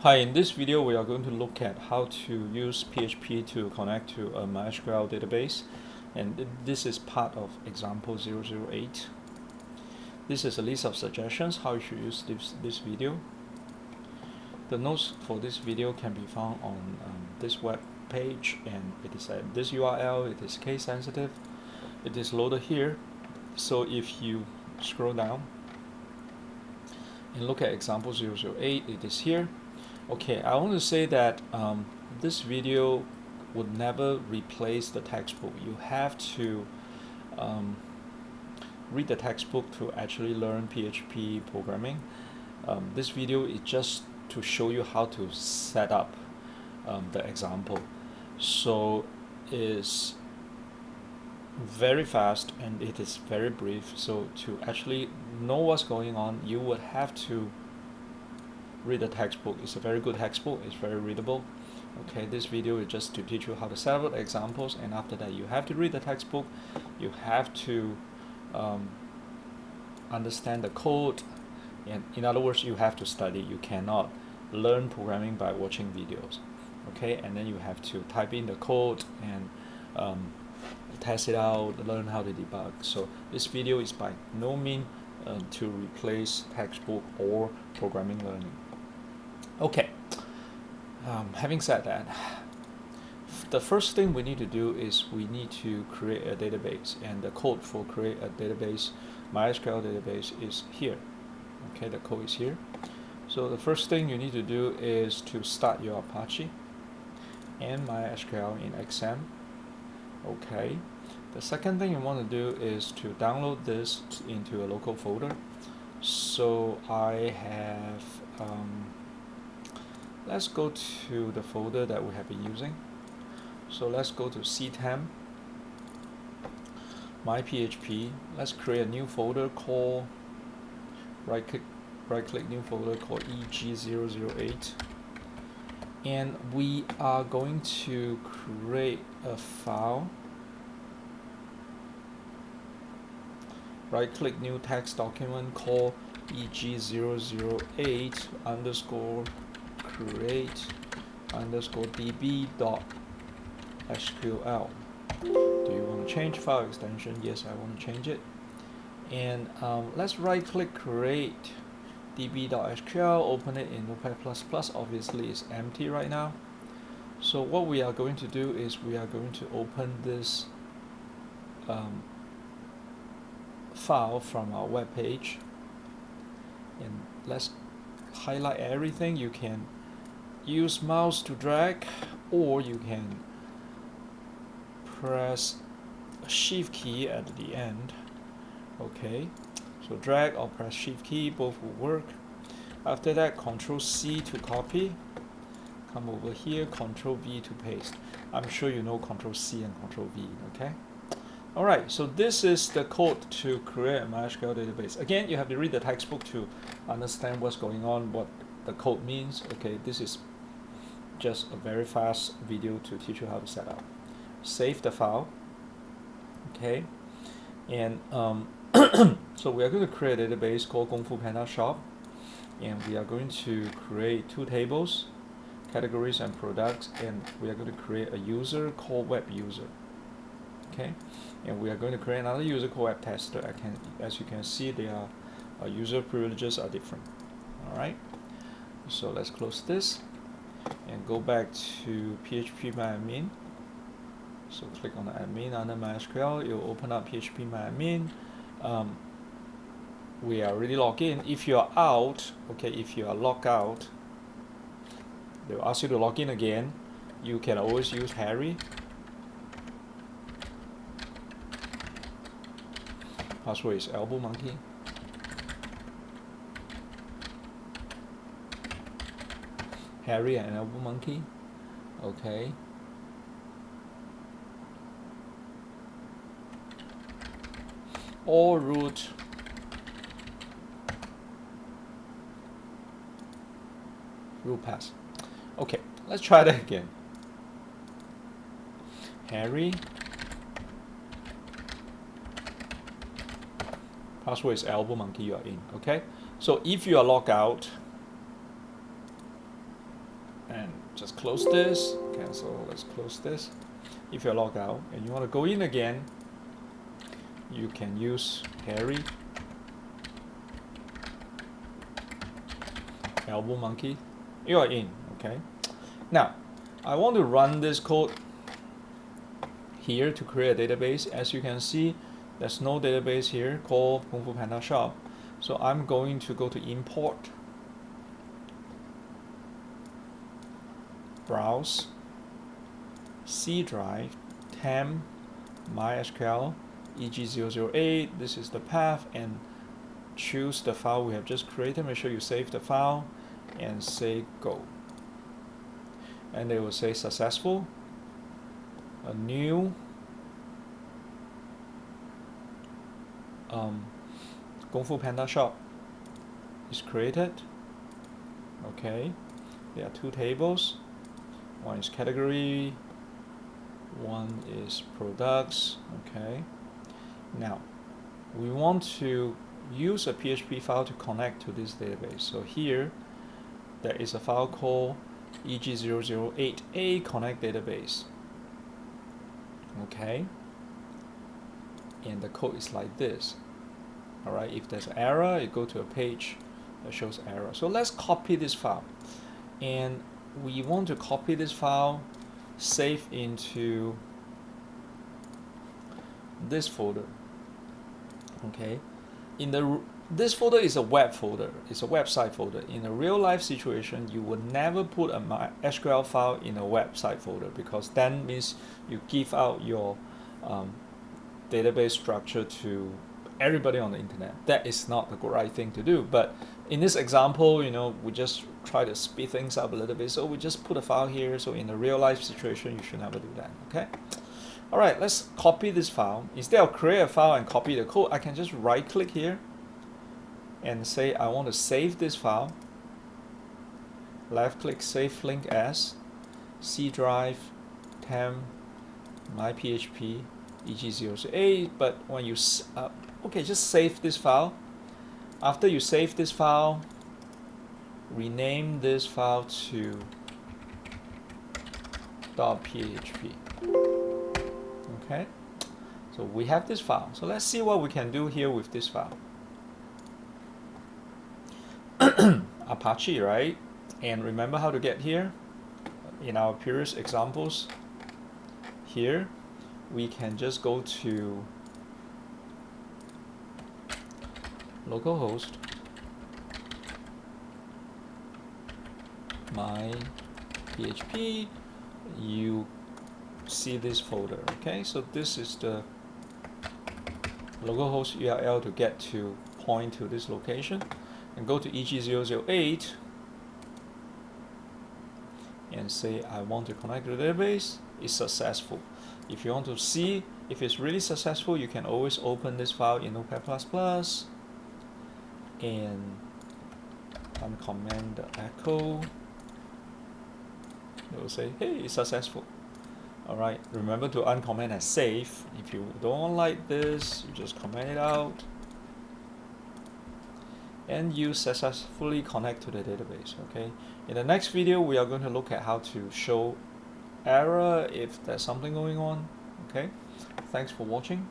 Hi, in this video we are going to look at how to use PHP to connect to a MySQL database, and this is part of example 008. This is a list of suggestions how you should use this video. The notes for this video can be found on this web page, and it is at this URL. It is case sensitive. It is loaded here, so if you scroll down and look at example 008, it is here. Okay, I want to say that this video would never replace the textbook. You have to read the textbook to actually learn PHP programming. This video is just to show you how to set up the example. So it's very fast and it is very brief. So to actually know what's going on, you would have to read the textbook. It's a very good textbook. It's very readable. Okay, this video is just to teach you how to set up the examples, and after that you have to read the textbook. You have to understand the code, and in other words, you have to study. You cannot learn programming by watching videos. Okay, and then you have to type in the code and test it out, learn how to debug. So this video is by no means to replace textbook or programming learning. Okay, having said that, the first thing we need to do is we need to create a database, and the code for create a database, MySQL database, is here. Okay, the code is here. So the first thing you need to do is to start your Apache and MySQL in xampp. Okay, the second thing you want to do is to download this into a local folder. So I have let's go to the folder that we have been using. So let's go to xampp, myphp. Let's create a new folder called right click new folder called eg008, and we are going to create a file. Right click new text document called eg008 underscore create underscore db.sql. Do you want to change file extension? Yes, I want to change it. And let's right click create db.sql, open it in Notepad++. Obviously it's empty right now. So what we are going to do is we are going to open this file from our web page, and let's highlight everything. You can use mouse to drag, or you can press shift key at the end. Okay, so drag or press shift key, both will work. After that, Control C to copy, come over here, Control V to paste. I'm sure you know Control C and Control V. Okay, alright, so this is the code to create a MySQL database. Again, you have to read the textbook to understand what's going on, what the code means. Okay, this is just a very fast video to teach you how to set up. Save the file. Okay, and so we are going to create a database called Kung Fu Panda Shop, and we are going to create two tables, categories and products, and we are going to create a user called web user. Okay, and we are going to create another user called web tester. As you can see, their user privileges are different. All right, so let's close this and go back to phpMyAdmin. So click on the admin under MySQL. You'll open up phpMyAdmin. We are already logged in. If you are out, okay, if you are logged out, they will ask you to log in again. You can always use Harry. Password is elbow monkey. Harry and elbow monkey. Okay. Or root pass. Okay, let's try that again. Harry. Password is elbow monkey. You are in. Okay. So if you are logged out, and just close this, cancel, let's close this. If you're logged out and you want to go in again, you can use Harry, elbow monkey, you are in, okay? Now, I want to run this code here to create a database. As you can see, there's no database here called Kung Fu Panda Shop. So I'm going to go to import, browse, C drive, temp, MySQL, eg008, this is the path, and choose the file we have just created. Make sure you save the file and say go. And they will say successful. A new Kung Fu Panda shop is created. Okay, there are two tables. One is category, one is products. Okay, now we want to use a PHP file to connect to this database. So here there is a file called eg008a connect database. Okay, and the code is like this. Alright, if there's an error, you go to a page that shows error. So let's copy this file, and we want to copy this file, save into this folder. Okay, this folder is a web folder, it's a website folder. In a real life situation, you would never put a MySQL file in a website folder, because then means you give out your database structure to everybody on the internet. That is not the right thing to do. But in this example, we just try to speed things up a little bit, so we just put a file here. So in a real life situation, you should never do that. Okay. All right, let's copy this file. Instead of create a file and copy the code, I can just right click here and say I want to save this file. Left click, save link as, C drive, temp, myPHP, eg008. But when you okay, just save this file. After you save this file, rename this file to .php. Okay, so we have this file. So let's see what we can do here with this file. Apache, right? And remember how to get here? In our previous examples, here we can just go to localhost myPHP. You see this folder. Okay, so this is the localhost URL to get to point to this location, and go to eg008 and say I want to connect to the database. It's successful. If you want to see if it's really successful, you can always open this file in Notepad++ and uncomment the echo. It will say, hey, it's successful. Alright, remember to uncomment and save. If you don't like this, you just comment it out. And you successfully connect to the database. Okay. In the next video, we are going to look at how to show error if there's something going on. Okay. Thanks for watching.